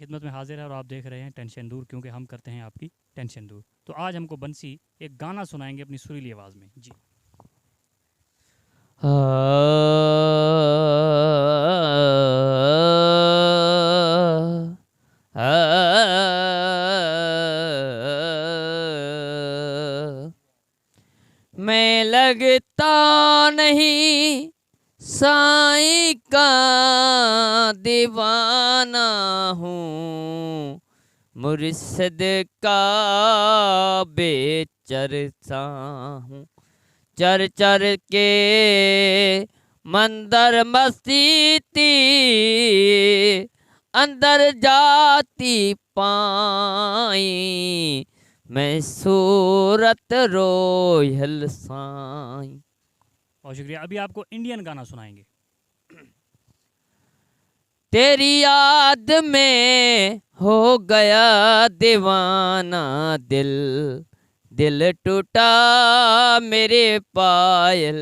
खिदमत में हाजिर है और आप देख रहे हैं टेंशन दूर, क्योंकि हम करते हैं आपकी टेंशन दूर। तो आज हमको बंसी एक गाना सुनाएंगे अपनी सुरीली आवाज़ में जी। मैं लगता नहीं साईं का दीवाना हूँ, मुर्शिद का बेचरसा हूँ। चर चर के मंदर मस्ती अंदर जाती पाई, मैं सूरत रोयल साईं। बहुत शुक्रिया। अभी आपको इंडियन गाना सुनाएंगे। तेरी याद में हो गया दीवाना दिल, दिल टूटा मेरे पायल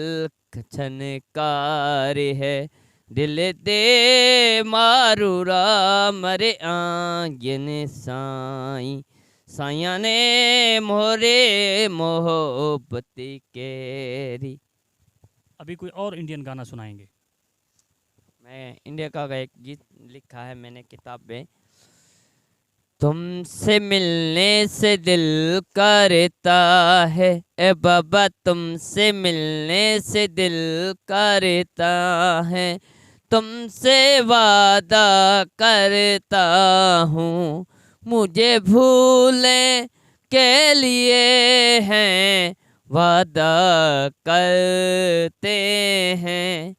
छनकार है, दिल दे मारूरा मरे आंगन साईं, साइया ने मोरे मोहब्बती केरी। अभी कोई और इंडियन गाना सुनाएंगे। मैं इंडिया का एक गीत लिखा है मैंने किताब में। तुमसे मिलने से दिल करता है ए बाबा, तुमसे मिलने से दिल करता है, तुमसे वादा करता हूँ, मुझे भूलने के लिए हैं वादा करते हैं,